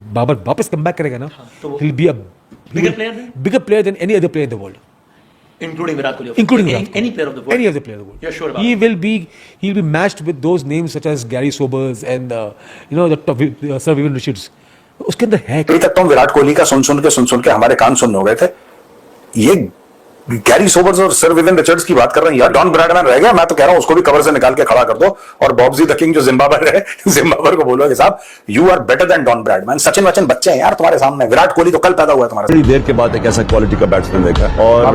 बाबर वापस come back करेगा ना, तो he'll be a bigger player than any other player in the world, including Virat Kohli, including Virat Kohli. any player of the world. Any other player of the world. You're sure about He'll be matched with those names such as Gary Sobers and Sir Vivian Richards. उसके अंदर है अभी तक तो विराट कोहली का सुन के हमारे कान सुन हो गए थे। ये गैरी सोबर्स और सर विवियन रिचर्ड्स की बात कर रहे हैं यार। डॉन ब्रैडमैन रह गया, मैं तो कह रहा हूं उसको भी कवर से निकाल के खड़ा कर दो और बॉब्जी द किंग जो जिम्बाब्वे है, जिम्बाब्वे को बोलो कि साहब you are better than Don Bradman. Sachin वचन बच्चे हैं यार तुम्हारे सामने, विराट कोहली तो कल पैदा हुआ है तुम्हारे बड़ी देर के बाद एक ऐसा क्वालिटी का बैट्समैन देखा और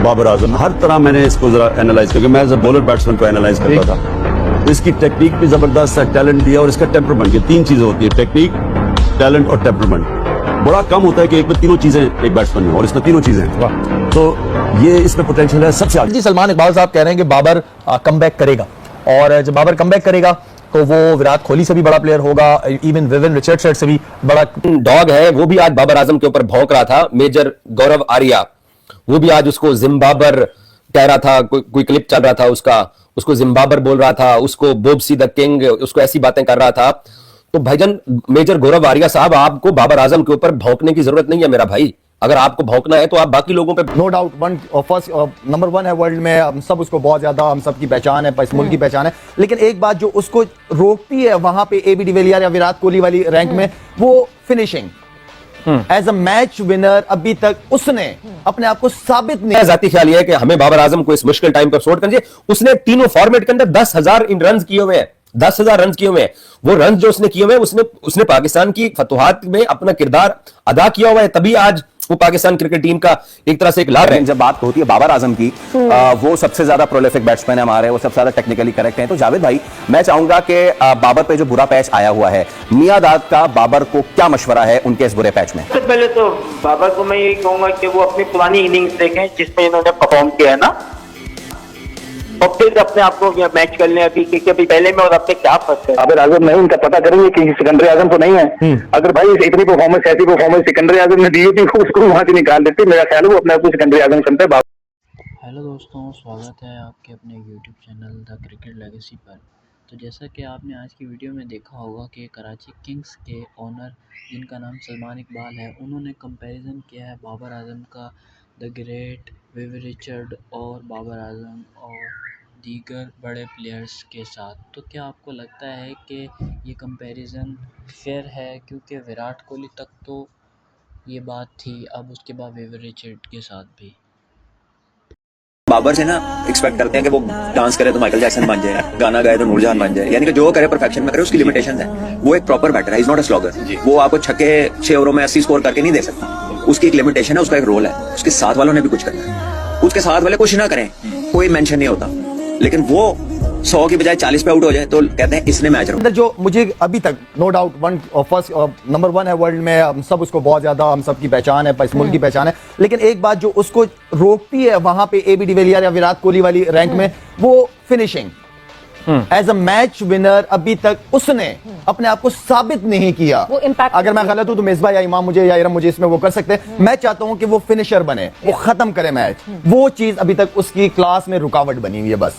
बाबर आजम हर तरह मैंने इसको जरा एनालाइज किया, मैं एज अ बॉलर बैट्समैन को एनालाइज करता था। इसकी टेक्निक भी जबरदस्त है, टैलेंट दिया और इसका टेम्परामेंट, ये तीन चीजें होती है, टेक्निक, टैलेंट और टेम्परामेंट। बड़ा कम होता है कि एक में तीनों चीजें एक बैट्समैन में, और इसमें तीनों चीजें हैं, तो ये इसमें पोटेंशियल है सबसे आगे। जी सलमान इकबाल साहब कह रहे हैं कि बाबर कमबैक करेगा, और जब बाबर कमबैक करेगा तो वो विराट कोहली से भी बड़ा प्लेयर होगा, इवन विवियन रिचर्ड्स से भी बड़ा डॉग है। वो भी आज बाबर आजम के ऊपर भौंक रहा था, मेजर गौरव आर्या, वो भी आज उसको जिम्बाबर कह रहा था, कोई क्लिप चल रहा था उसको जिम्बाबर बोल रहा था, उसको बोब्सी द किंग, उसको ऐसी बातें कर रहा था। तो भाईजान मेजर गौरव आर्या साहब, आपको बाबर आजम के ऊपर भौंकने की जरूरत नहीं है मेरा भाई। अगर आपको भौंकना है तो आप बाकी लोगों पे नो डाउट फर्स्ट नंबर 1 है वर्ल्ड में, हम सब उसको बहुत ज्यादा, हम सब की पहचान है, इस मुल्क की पहचान है। लेकिन एक बात जो उसको रोकती है वहां पे एबी डिविलियर या विराट कोहली वाली रैंक में, वो finishing. As a match winner अभी तक उसने अपने आप को साबित नहीं। जाती ख्याल ये है कि हमें बाबर आजम को इस मुश्किल टाइम पर सॉर्ट करना चाहिए। उसने तीनों फॉर्मेट के अंदर 10,000 रन किए हुए हैं, 10,000 रन किए हुए हैं। वो रन जो उसने किए हुए हैं, उसने पाकिस्तान की फतुहात में अपना किरदार अदा किया हुआ है, तभी आज वो पाकिस्तान क्रिकेट टीम का एक तरह से एक लाभ है। जब बात होती है बाबर आजम की, वो सबसे ज्यादा प्रोलिफिक बैट्समैन है हमारे, वो सबसे ज्यादा टेक्निकली करेक्ट हैं। तो जावेद भाई, मैं चाहूंगा कि बाबर पे जो बुरा पैच आया हुआ है, मियादाद का बाबर को क्या मशवरा है उनके इस बुरे पैच में? सबसे पहले तो बाबर को मैं यही कहूंगा कि वो अपनी पुरानी इनिंग्स देखें जिसमें इन्होंने परफॉर्म किया है ना, और फिर अपने आप को मैच कर लें अभी, क्योंकि अभी पहले में और अब तक क्या फर्क है। बाबर आजम नहीं, उनका पता करेंगे कि सिकंदर आजम तो नहीं है। अगर भाई इतनी परफॉर्मेंस, ऐसी परफॉर्मेंस सिकंदर आजम ने दी थी, उसको वहां से निकाल देते। मेरा ख्याल है वो अपने आप को सिकंदर आजम समझते हैं। हेलो दोस्तों, स्वागत है आपके अपने YouTube channel the cricket legacy पर। तो जैसा कि आपने आज की वीडियो में देखा होगा कि कराची किंग्स के ओनर, जिनका नाम सलमान इकबाल है, उन्होंने कंपैरिजन किया है बाबर आजम का द ग्रेट विवियन रिचर्ड और बाबर आजम और दीगर बड़े प्लेयर्स के साथ। तो क्या आपको लगता है कि ये कंपैरिजन फेयर है? क्योंकि विराट कोहली तक तो ये बात थी, अब उसके बाद विवियन रिचर्ड के साथ भी। बाबर से ना एक्सपेक्ट करते हैं कि वो डांस करे तो माइकल जैक्सन बन जाए, गाना गाए तो नूरजहान बन जाए, यानी कि जो करे परफेक्शन में करे। उसकी लिमिटेशंस है। वो एक प्रॉपर बैटर है, इज नॉट अ स्लॉगर। वो आपको छक्के 6 ओवरों में 80 स्कोर करके नहीं दे सकता। उसकी एक लिमिटेशन है, उसका एक रोल है। उसके साथ वालों ने भी कुछ करना है। उसके साथ वाले कुछ ना करें, कोई मेंशन नहीं होता, लेकिन वो 100 की बजाय 40 पे आउट हो जाए तो कहते हैं इसने मैच अंदर जो मुझे अभी तक नो डाउट फर्स्ट नंबर 1 है वर्ल्ड में, हम सब उसको बहुत ज्यादा, हम सब की पहचान है, इस मुल्क की पहचान है। लेकिन एक बात जो उसको रोकती है वहां पे एबी डिविलियर या विराट कोहली वाली रैंक में, वो finishing. As a match winner अभी तक उसने अपने आप को साबित नहीं किया। अगर मैं गलत हूं तो मिसबा या इमाम मुझे या इरम मुझे इसमें वो कर सकते हैं। मैं चाहता हूं कि वो फिनिशर बने, वो खत्म करे मैच। वो चीज अभी तक उसकी क्लास में रुकावट बनी हुई है। बस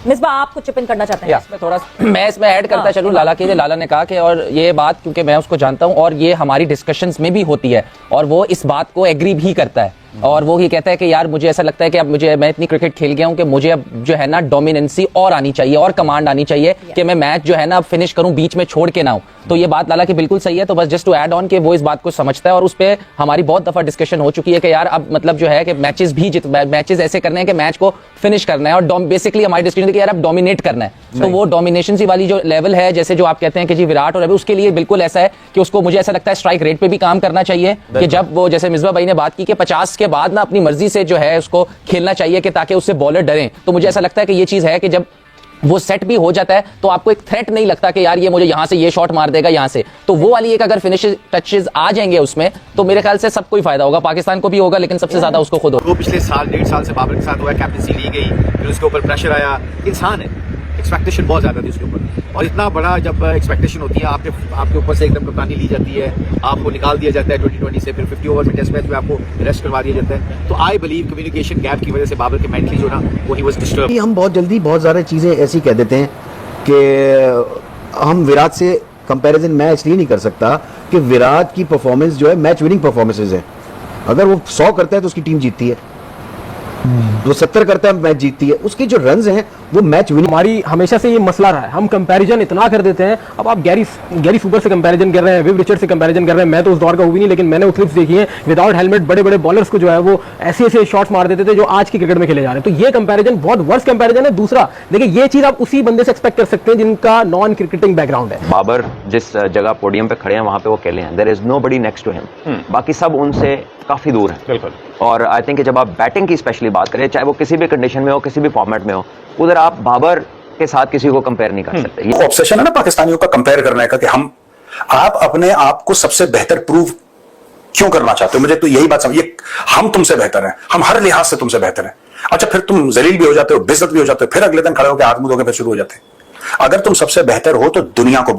मिसबा, आप कुछ चिप इन करना चाहते हैं? इसमें थोड़ा मैं इसमें ऐड करता चलूं लाला के, लाला ने कहा कि, और ये बात क्योंकि मैं उसको जानता हूं और ये हमारी डिस्कशंस में भी होती है, और वो इस बात को एग्री भी करता है, और वो ये कहता है कि यार मुझे ऐसा लगता है कि अब मैं इतनी क्रिकेट खेल गया हूं कि मुझे अब जो है ना डोमिनेंसी और आनी चाहिए और कमांड आनी चाहिए कि मैं मैच जो है ना अब फिनिश करूं, बीच में छोड़ के ना हूं। तो ये बात लाला की बिल्कुल सही है। तो बस जस्ट टू ऐड ऑन कि वो इस बात को समझता है, और उस पर हमारी बहुत दफा डिस्कशन हो चुकी है कि यार अब मतलब जो है कि मैचेस ऐसे करने हैं कि मैच को फिनिश करना है, और बेसिकली हमारी डिस्कशन है कि यार अब डोमिनेट करना है। तो वो डोमिनेशन वाली जो लेवल है, जैसे जो आप कहते हैं कि जी विराट और अभी, उसके लिए बिल्कुल ऐसा है कि उसको, मुझे ऐसा लगता है, स्ट्राइक रेट पे भी काम करना चाहिए कि जब वो, जैसे मिसबा भाई ने बात की कि 50 के बाद ना अपनी मर्जी से जो है उसको खेलना चाहिए कि ताकि उससे बॉलर डरें। तो मुझे ऐसा लगता है कि ये चीज है कि जब वो सेट भी हो जाता है तो आपको एक थ्रेट नहीं लगता कि यार ये मुझे यहां से ये शॉट मार देगा यहां से। तो वो वाली एक अगर फिनिश टचेस आ जाएंगे उसमें, तो मेरे ख्याल से सबको ही फायदा होगा, पाकिस्तान को भी होगा, लेकिन सबसे ज्यादा उसको खुद होगा। वो पिछले साल 1.5 साल से बाबर के साथ हुआ है, कैप्टनसी ली गई, फिर उसके ऊपर प्रेशर आया। इंसान है, एक्सपेक्टेशन बहुत ज्यादा थी उसके ऊपर, और इतना बड़ा जब एक्सपेक्टेशन होती है, आपके ऊपर से एकदम कप्तानी ली जाती है, आपको निकाल दिया जाता है 2020 से, फिर 50 ओवर में टेस्ट मैच में आपको रेस्ट करवा दिया जाता है। तो आई बिलीव कम्युनिकेशन गैप की वजह से बाबर के मेंटली जो ना वो ही वाज डिस्टर्ब। हम बहुत जल्दी बहुत ज़्यादा चीज़ें ऐसी कह देते हैं कि हम विराट से कंपैरिजन मैं इसलिए नहीं कर सकता कि विराट की परफॉर्मेंस जो है मैच विनिंग परफॉर्मेंसेज है। अगर वो 100 करता है तो उसकी टीम जीतती है, वो 70 करता है मैच जीतती है, उसके जो रन्स हैं वो मैच विनिंग। हमारी हमेशा से ये मसला रहा है, हम कंपैरिजन इतना कर देते हैं। अब आप गैरी सूबर से कंपैरिजन कर रहे हैं, विव रिचर्ड से कंपैरिजन कर रहे हैं। मैं तो उस दौर का हूँ भी नहीं, लेकिन मैंने वो क्लिप्स देखी हैं। विदाउट हेलमेट बड़े बड़े बॉलर्स को जो है वो ऐसे ऐसे शॉट्स मार देते थे जो आज की क्रिकेट में खेले जा रहे हैं। तो ये कंपैरिजन बहुत वर्स्ट कंपैरिजन है। दूसरा देखिए, ये चीज आप उसी बंदे से एक्सपेक्ट कर सकते हैं जिनका नॉन क्रिकेटिंग बैकग्राउंड है। बाबर जिस जगह पोडियम पे खड़े हैं वहां पे वो अकेले हैं, there is nobody next to him, बाकी सब उनसे काफी दूर हैं। बिल्कुल। और आई थिंक जब आप बैटिंग की स्पेशली बात करें, चाहे वो किसी भी कंडीशन में हो, किसी भी फॉर्मेट में हो, उधर आप बाबर के साथ किसी को कंपेयर नहीं कर सकते। वो ऑब्सेशन है ना पाकिस्तानियों का कंपेयर करने का कि आप अपने आप को सबसे बेहतर प्रूव क्यों करना चाहते हो? मुझे तो यही बात समझिए, हम तुमसे बेहतर हैं, हम हर लिहाज से तुमसे बेहतर हैं। अच्छा, फिर तुम जलील भी हो जाते हो, बेइज्जत भी हो जाते हो, फिर अगले दिन खड़े होकर हाथ मुंह धोके फिर शुरू हो जाते हैं। अगर तुम सबसे बेहतर हो तो दुनिया को।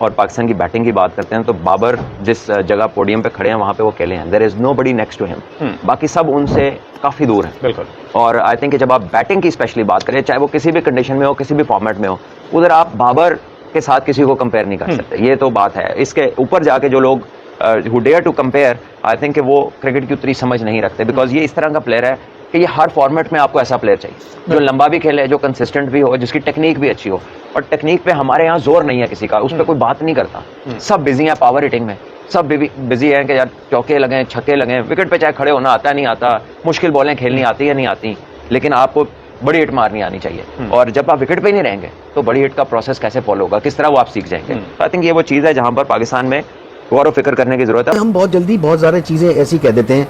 और पाकिस्तान की बैटिंग की बात करते हैं तो बाबर जिस जगह पोडियम पे खड़े हैं वहां पे वो अकेले हैं, there is nobody next to him, बाकी सब उनसे काफी दूर हैं। बिल्कुल। और आई थिंक जब आप बैटिंग की स्पेशली बात करें, चाहे वो किसी भी कंडीशन में हो, किसी भी फॉर्मेट में हो, उधर आप बाबर के साथ किसी को कंपेयर नहीं कर सकते। ये तो बात है। इसके ऊपर जाके जो लोग who dare to compare, I think वो क्रिकेट की उतनी समझ नहीं रखते, बिकॉज ये इस तरह का प्लेयर है कि ये हर फॉर्मेट में आपको ऐसा प्लेयर चाहिए जो लंबा भी खेले, जो कंसिस्टेंट भी हो, जिसकी टेक्निक भी अच्छी हो। और टेक्निक पे हमारे यहाँ जोर नहीं है किसी का, उस पर कोई बात नहीं करता। सब बिजी हैं पावर हिटिंग में, सब बिजी हैं कि यार चौके लगें, छक्के लगें, विकेट पे चाहे खड़े होना आता नहीं आता, मुश्किल बॉलें खेलनी आती है नहीं आती, लेकिन आपको बड़ी हिट मारनी आनी चाहिए। और जब आप विकेट पे ही नहीं रहेंगे तो बड़ी हिट का प्रोसेस कैसे फॉलो होगा, किस तरह वो आप सीख जाएंगे। आई थिंक ये वो चीज़ है जहाँ पर पाकिस्तान में गौर व फिक्र करने की जरूरत है। हम बहुत जल्दी बहुत ज़्यादा चीज़ें ऐसी कह देते हैं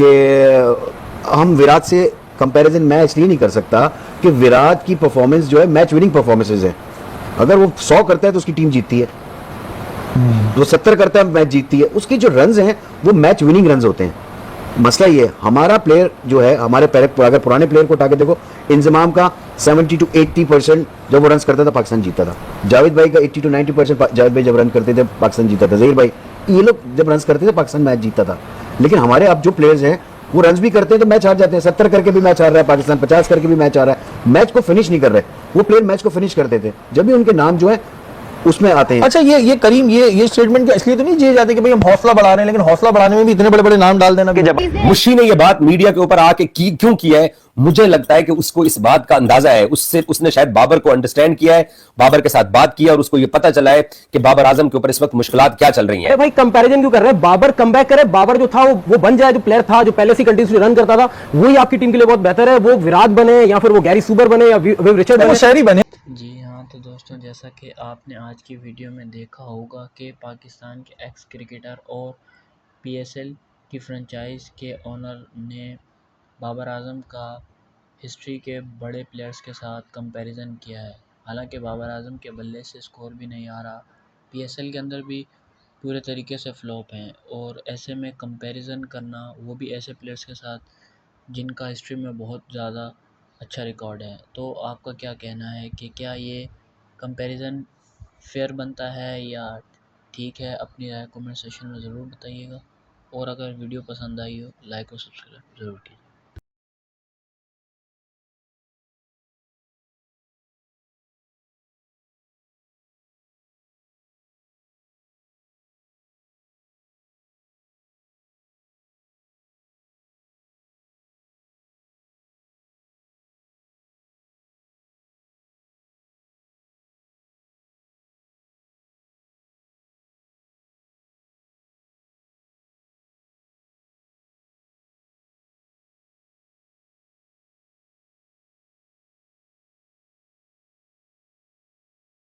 कि हम विराट से कंपैरिजन मैं इसलिए नहीं कर सकता कि विराट की परफॉर्मेंस जो है मैच विनिंग परफॉर्मेंसेज है। अगर वो 100 करता है तो उसकी टीम जीतती है, वो 70 करता है मैच जीतती है, उसके जो रन्स हैं वो मैच विनिंग रन्स होते हैं। मसला ये है, हमारा प्लेयर जो है, हमारे अगर पुराने प्लेयर को उठा के देखो, इंजमाम का 70 to 80% जब वो रन करता था पाकिस्तान जीतता था। जावेद भाई का 80 to 90% जावेद भाई जब रन करते थे पाकिस्तान जीतता था। जहीर भाई, ये लोग जब रन करते थे पाकिस्तान मैच जीतता था। लेकिन हमारे अब जो प्लेयर्स हैं वो रन भी करते हैं तो मैच हार जाते हैं। 70 करके भी मैच हार रहा है पाकिस्तान, 50 करके भी मैच हार रहा है, मैच को फिनिश नहीं कर रहे। वो प्लेयर मैच को फिनिश करते थे जब भी उनके नाम जो है उसमें आते हैं। अच्छा, ये करीम, ये स्टेटमेंट इसलिए तो नहीं दिए जाते कि भाई हम हौसला बढ़ा रहे हैं, लेकिन हौसला बढ़ाने में भी इतने बड़े बड़े नाम डाल देना कि जब मुशी ने ये बात मीडिया के ऊपर आके क्यों किया है, मुझे लगता है कि उसको इस बात का अंदाजा है, उसने शायद बाबर को अंडरस्टैंड किया है, बाबर के साथ बात किया और उसको ये पता चला है कि बाबर आजम के ऊपर इस वक्त मुश्किलात क्या चल रही हैं। भाई कंपैरिजन क्यों कर रहे हैं? बाबर कमबैक करे, बाबर जो था वो बन जाए, जो प्लेयर था जो पहले से कंटिन्यूसली रन करता था वही आपकी टीम के लिए बहुत बेहतर है। वो विराट बने या फिर वो गैरी सूबर बने या विव रिचर्ड बने, शहरी बने। जी हाँ, तो दोस्तों जैसा कि आपने आज की वीडियो में देखा होगा कि पाकिस्तान के एक्स क्रिकेटर और पीएसएल की फ्रेंचाइज के ओनर ने बाबर आजम का हिस्ट्री के बड़े प्लेयर्स के साथ कंपैरिजन किया है। हालांकि बाबर आजम के बल्ले से स्कोर भी नहीं आ रहा, पीएसएल के अंदर भी पूरे तरीके से फ्लॉप हैं, और ऐसे में कंपैरिजन करना वो भी ऐसे प्लेयर्स के साथ जिनका हिस्ट्री में बहुत ज़्यादा अच्छा रिकॉर्ड है। तो आपका क्या कहना है कि क्या ये कंपैरिजन फेयर बनता है या ठीक है? अपनी राय कमेंट सेक्शन में ज़रूर बताइएगा, और अगर वीडियो पसंद आई हो लाइक और सब्सक्राइब ज़रूर कीजिए।